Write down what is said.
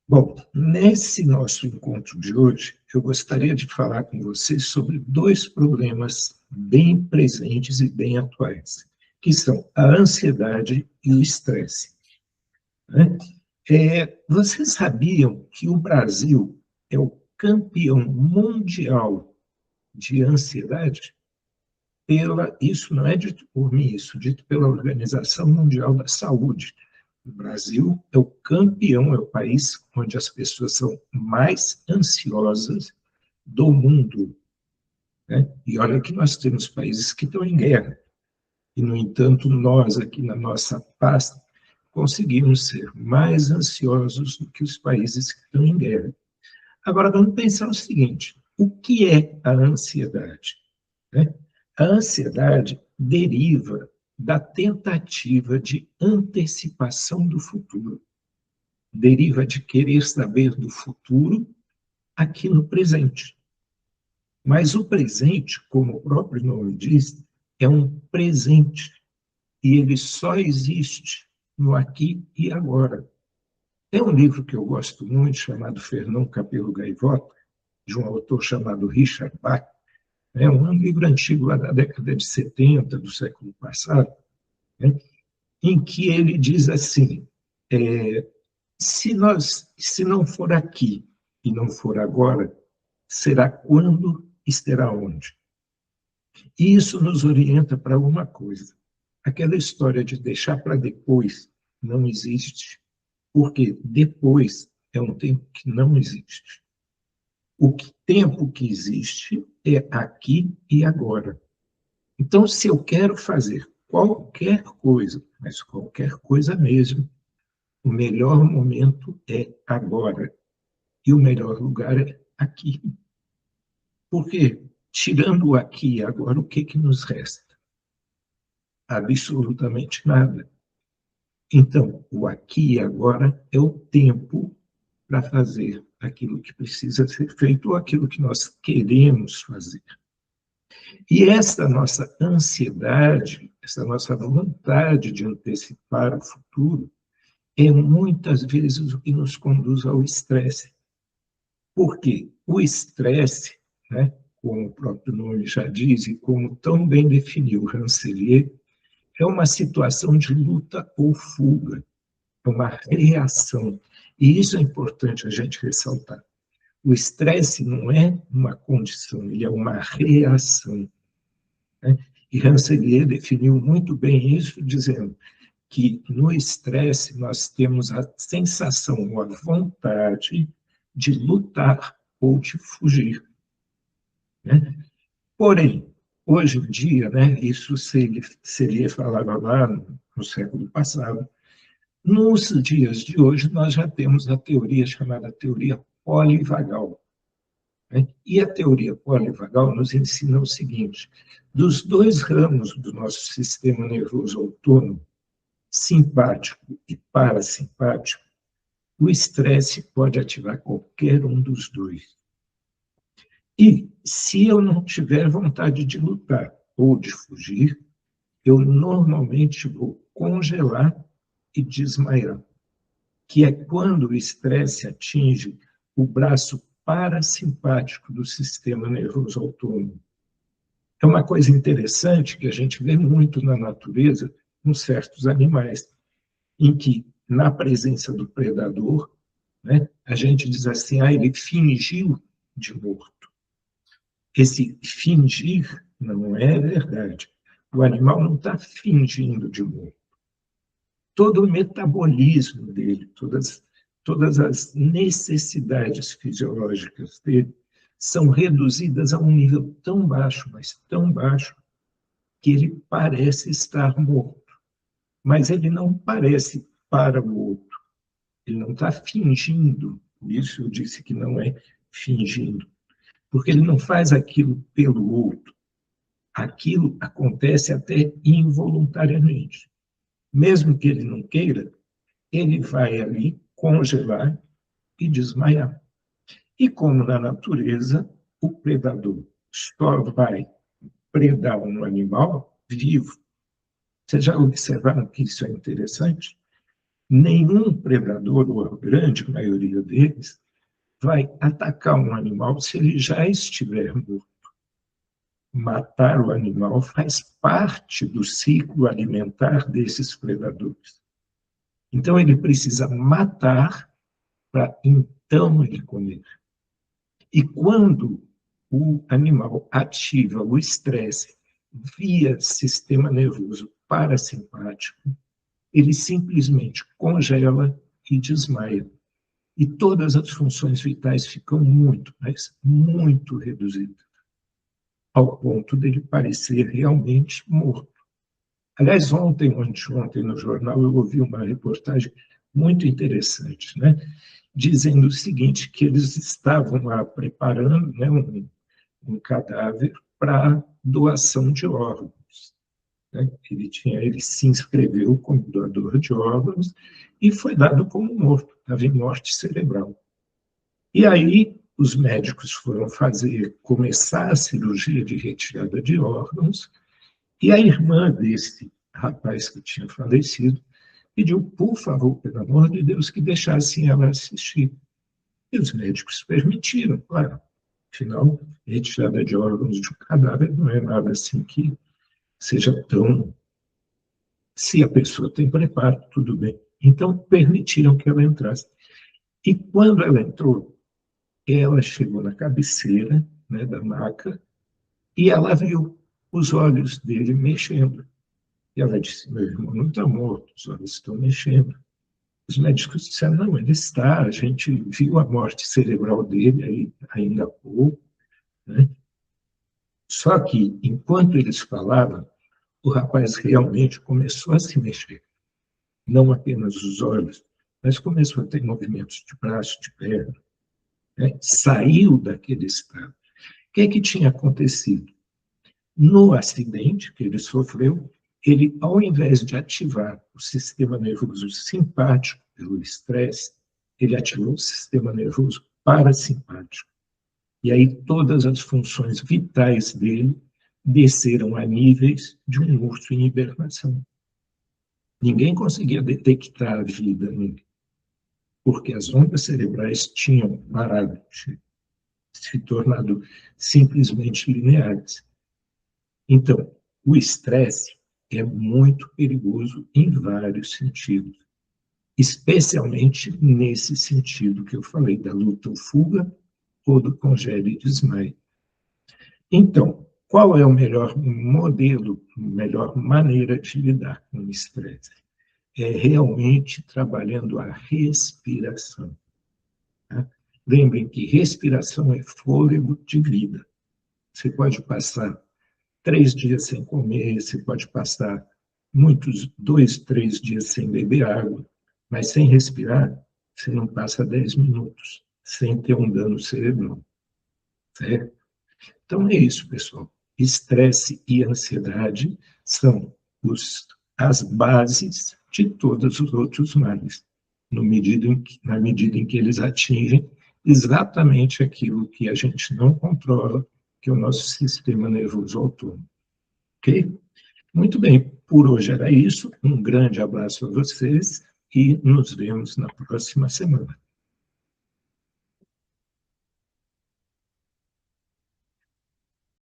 Bom, nesse nosso encontro de hoje, eu gostaria de falar com vocês sobre dois problemas bem presentes e bem atuais, que são a ansiedade e o estresse, né? Vocês sabiam que o Brasil é o campeão mundial de ansiedade? Isso não é dito por mim, isso é dito pela Organização Mundial da Saúde. O Brasil é o campeão, é o país onde as pessoas são mais ansiosas do mundo, né? E olha que nós temos países que estão em guerra. E, no entanto, nós, aqui na nossa pasta, conseguimos ser mais ansiosos do que os países que estão em guerra. Agora, vamos pensar o seguinte: o que é a ansiedade, né? A ansiedade deriva da tentativa de antecipação do futuro, deriva de querer saber do futuro aqui no presente. Mas o presente, como o próprio nome diz, é um presente, e ele só existe no aqui e agora. Tem um livro que eu gosto muito, chamado Fernão Capelo Gaivota, de um autor chamado Richard Bach. É um livro antigo, lá da década de 70 do século passado, né, em que ele diz assim, se não for aqui e não for agora, será quando e será onde? E isso nos orienta para uma coisa: aquela história de deixar para depois não existe, porque depois é um tempo que não existe. Tempo que existe é aqui e agora. Então, se eu quero fazer qualquer coisa, mas qualquer coisa mesmo, o melhor momento é agora. E o melhor lugar é aqui. Porque, tirando o aqui e agora, o que nos resta? Absolutamente nada. Então, o aqui e agora é o tempo para fazer aquilo que precisa ser feito ou aquilo que nós queremos fazer. E essa nossa ansiedade, essa nossa vontade de antecipar o futuro, é muitas vezes o que nos conduz ao estresse. Por quê? O estresse, né, como o próprio nome já diz, e como tão bem definiu Rancelier, é uma situação de luta ou fuga, é uma reação. E isso é importante a gente ressaltar. O estresse não é uma condição, ele é uma reação, né? E Rancelier definiu muito bem isso, dizendo que no estresse nós temos a sensação ou a vontade de lutar ou de fugir, né? Porém, hoje em dia, né, isso seria falado lá no século passado, nos dias de hoje nós já temos a teoria chamada teoria polivagal, né? E a teoria polivagal nos ensina o seguinte: dos dois ramos do nosso sistema nervoso autônomo, simpático e parasimpático, o estresse pode ativar qualquer um dos dois. E se eu não tiver vontade de lutar ou de fugir, eu normalmente vou congelar e desmaiar, que é quando o estresse atinge o braço parasimpático do sistema nervoso autônomo. É uma coisa interessante que a gente vê muito na natureza, com certos animais, em que, na presença do predador, né, a gente diz assim: ele fingiu de morto. Esse fingir não é verdade. O animal não está fingindo de morto. Todo o metabolismo dele, todas as necessidades fisiológicas dele são reduzidas a um nível tão baixo, mas tão baixo, que ele parece estar morto. Mas ele não parece para o outro. Ele não está fingindo. Por isso eu disse que não é fingindo. Porque ele não faz aquilo pelo outro. Aquilo acontece até involuntariamente. Mesmo que ele não queira, ele vai ali congelar e desmaiar. E como na natureza, o predador só vai predar um animal vivo. Vocês já observaram que isso é interessante? Nenhum predador, ou a grande maioria deles, vai atacar um animal se ele já estiver morto. Matar o animal faz parte do ciclo alimentar desses predadores. Então, ele precisa matar para então ele comer. E quando o animal ativa o estresse via sistema nervoso parasimpático, ele simplesmente congela e desmaia. E todas as funções vitais ficam muito, mas muito reduzidas, ao ponto dele parecer realmente morto. Aliás, ontem ou anteontem, no jornal, eu ouvi uma reportagem muito interessante, né? Dizendo o seguinte, que eles estavam lá preparando, né, um cadáver para doação de órgãos. Né? Ele se inscreveu como doador de órgãos e foi dado como morto, estava em morte cerebral. E aí os médicos foram começar a cirurgia de retirada de órgãos, e a irmã desse rapaz que tinha falecido pediu, por favor, pelo amor de Deus, que deixassem ela assistir. E os médicos permitiram, claro. Afinal, retirada de órgãos de um cadáver não é nada assim que seja tão... Se a pessoa tem preparo, tudo bem. Então, permitiram que ela entrasse. E quando ela entrou, ela chegou na cabeceira, né, da maca, e ela viu os olhos dele mexendo. E ela disse, meu irmão não está morto, os olhos estão mexendo. Os médicos disseram, não, ele está, a gente viu a morte cerebral dele aí, ainda há pouco. Né? Só que, enquanto eles falavam, o rapaz realmente começou a se mexer. Não apenas os olhos, mas começou a ter movimentos de braço, de perna. Né? Saiu daquele estado. O que é que tinha acontecido? No acidente que ele sofreu, ele, ao invés de ativar o sistema nervoso simpático pelo estresse, ele ativou o sistema nervoso parasimpático. E aí todas as funções vitais dele desceram a níveis de um urso em hibernação. Ninguém conseguia detectar a vida nele, porque as ondas cerebrais tinham parado, se tornado simplesmente lineares. Então, o estresse é muito perigoso em vários sentidos, especialmente nesse sentido que eu falei, da luta ou fuga ou do congele e desmaio. Então, qual é o melhor modelo, a melhor maneira de lidar com o estresse? É realmente trabalhando a respiração. Tá? Lembrem que respiração é fôlego de vida. Você pode passar 3 dias sem comer, você pode passar 2, 3 dias sem beber água, mas sem respirar, você não passa 10 minutos sem ter um dano cerebral. Certo? Então é isso, pessoal. Estresse e ansiedade são as bases de todos os outros males, na medida em que eles atingem exatamente aquilo que a gente não controla, que é o nosso sistema nervoso autônomo. Ok? Muito bem, por hoje era isso. Um grande abraço a vocês e nos vemos na próxima semana.